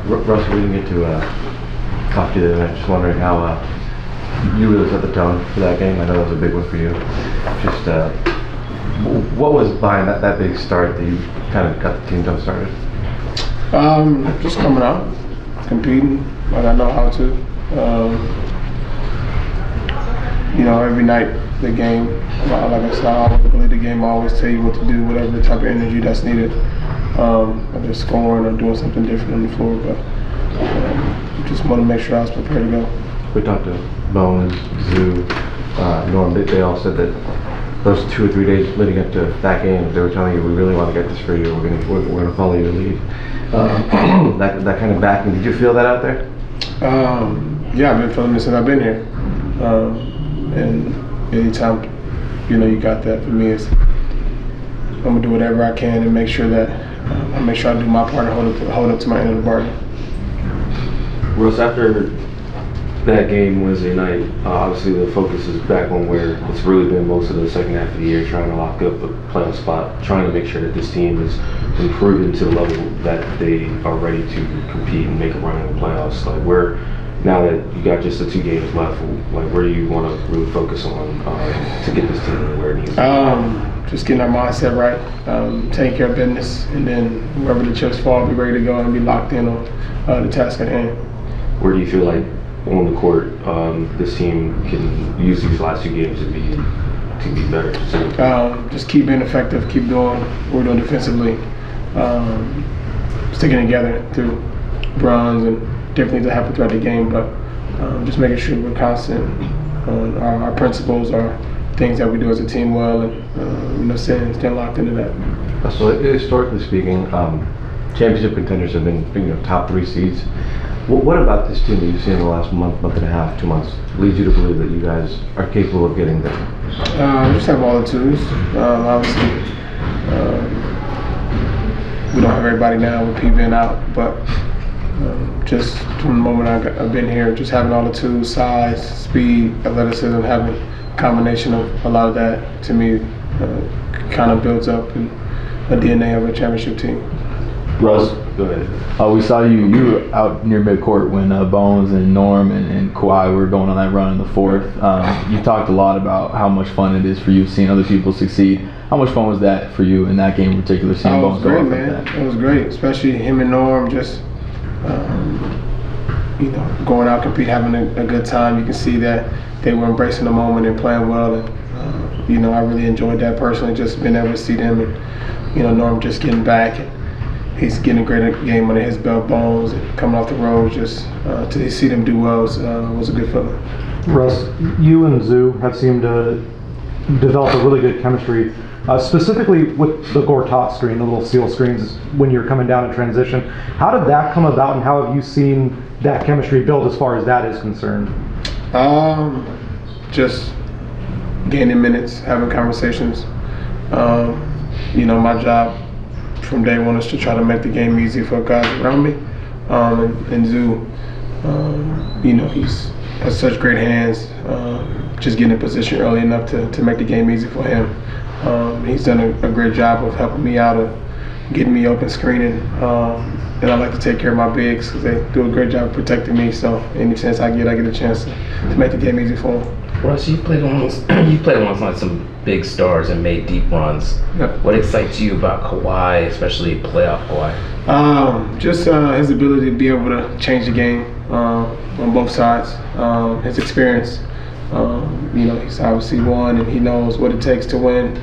Russ, we didn't get to talk to you today. I'm just wondering how you really set the tone for that game. I know that was a big one for you. Just what was behind that big start that you kind of got the team jump started? Just coming out, competing like I know how to. Every night the game, like I said, I always believe the game. I always tell you what to do, whatever type of energy that's needed. Whether it's scoring or doing something different on the floor, but just want to make sure I was prepared to go. We talked to Bones, Zoo, Norm. They all said that those 2 or 3 days leading up to that game, they were telling you, we really want to get this for you. We're gonna follow your lead. That kind of backing. Did you feel that out there? Yeah, I've been feeling it since I've been here. And anytime you got that, for me, I'm gonna do whatever I can and make sure that I do my part and hold up to my end of the bargain. Russ, after that game Wednesday night, obviously the focus is back on where it's really been most of the second half of the year, trying to lock up a playoff spot, trying to make sure that this team is improving to the level that they are ready to compete and make a run in the playoffs. Like, now that you got just the 2 games left, like, where do you want to really focus on to get this team where it needs to be? Just getting our mindset right, taking care of business, and then wherever the chips fall, be ready to go and be locked in on the task at hand. Where do you feel like on the court this team can use these last 2 games to be better? Just keep being effective, keep doing what we're doing defensively, sticking together through runs and different things that happen throughout the game, but just making sure we're constant on our principles, our things that we do as a team well, and staying locked into that. So historically speaking, championship contenders have been top 3 seeds. What about this team that you've seen in the last month and a half, 2 months, leads you to believe that you guys are capable of getting there? Just have all the tools. Obviously, we don't have everybody now with P being out, but just from the moment I've been here, just having all the tools, size, speed, athleticism, having a combination of a lot of that, to me, kind of builds up a DNA of a championship team. Russ, go ahead. We saw you were out near midcourt when Bones and Norm and Kawhi were going on that run in the fourth. You talked a lot about how much fun it is for you seeing other people succeed. How much fun was that for you in that game in particular, seeing Bones go off like that? It was great, especially him and Norm just going out, compete, having a good time. You can see that they were embracing the moment and playing well. And I really enjoyed that personally, just being able to see them and Norm just getting back. And he's getting a great game under his belt, Bones, and coming off the road. Just to see them do well was a good feeling. Russ, you and Zoo have seemed to develop a really good chemistry, specifically with the Gortat screen, the little seal screens when you're coming down in transition. How did that come about, and how have you seen that chemistry build as far as that is concerned? Just gaining minutes, having conversations. My job from day one is to try to make the game easy for guys around me. And Zoo, he has such great hands. Just getting in position early enough to make the game easy for him. He's done a great job of helping me out, of getting me open, screening. And I like to take care of my bigs because they do a great job of protecting me. So any chance I get a chance to make the game easy for them. Russ, you played alongside some big stars and made deep runs. Yep. What excites you about Kawhi, especially playoff Kawhi? Just his ability to be able to change the game on both sides. His experience. He's obviously won, and he knows what it takes to win.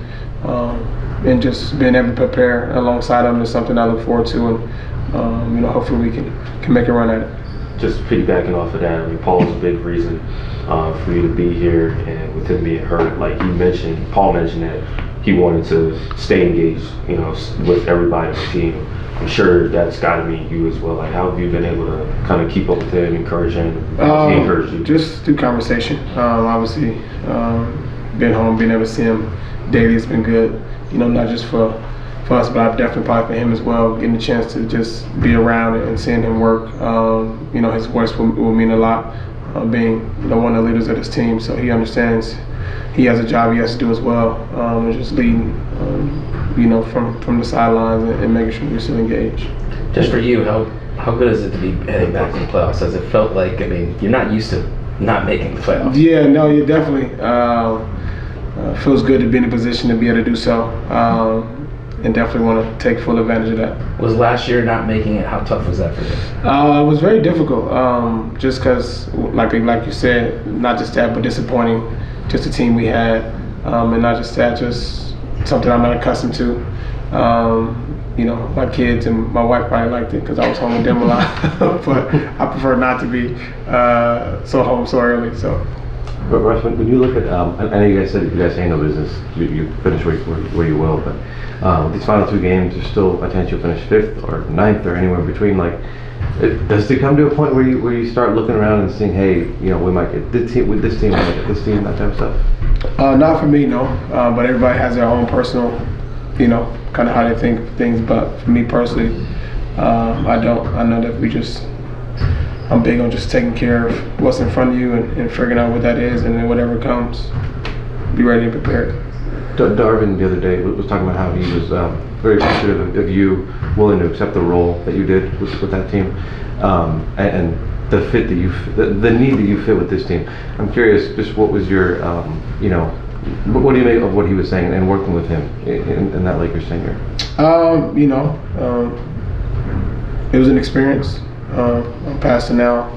And just being able to prepare alongside him is something I look forward to, and hopefully we can make a run at it. Just piggybacking off of that, Paul's a big reason for you to be here, and with him being hurt, like Paul mentioned that he wanted to stay engaged, with everybody on the team. I'm sure that's got to mean you as well. Like, how have you been able to kind of keep up with him, encourage him? Encourage you? Just through conversation. Obviously, being home, being able to see him daily has been good. Not just for us, but I've definitely probably for him as well. Getting a chance to just be around and seeing him work. His voice will mean a lot. Being one of the leaders of this team, so he understands he has a job he has to do as well. And just leading, from the sidelines and making sure we're still engaged. Just for you, how good is it to be heading back to the playoffs? Has it felt like, I mean, you're not used to not making the playoffs. Yeah, no, you definitely. Feels good to be in a position to be able to do so, and definitely want to take full advantage of that. Was last year not making it, how tough was that for you? It was very difficult, just because, like you said, not just that, but disappointing, just the team we had, and not just that, just something I'm not accustomed to. You know, my kids and my wife probably liked it because I was home with them a lot, but I prefer not to be so home so early. So. But Russ, when you look at, I know you guys said you guys handle business, you finish where you will, but these final 2 games, there's still a chance you'll finish 5th or 9th or anywhere between. Like, does it come to a point where you start looking around and saying, hey, you know, we might get this team with this team, we might get this team, that type of stuff? Not for me, no. But everybody has their own personal, you know, kind of how they think of things. But for me personally, I don't. I know that I'm big on just taking care of what's in front of you and figuring out what that is, and then whatever comes, be ready and prepared. Darvin the other day was talking about how he was very appreciative of you willing to accept the role that you did with that team, and the fit that the need that you fit with this team. I'm curious, just what was your, you know, what do you make of what he was saying and working with him in that Lakers tenure? You know, it was an experience. I'm past it now,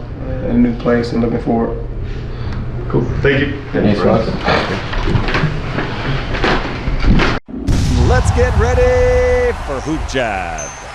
in a new place, and looking forward. Cool. Thank you. Thanks, Russ. Let's get ready for Hoop Jab.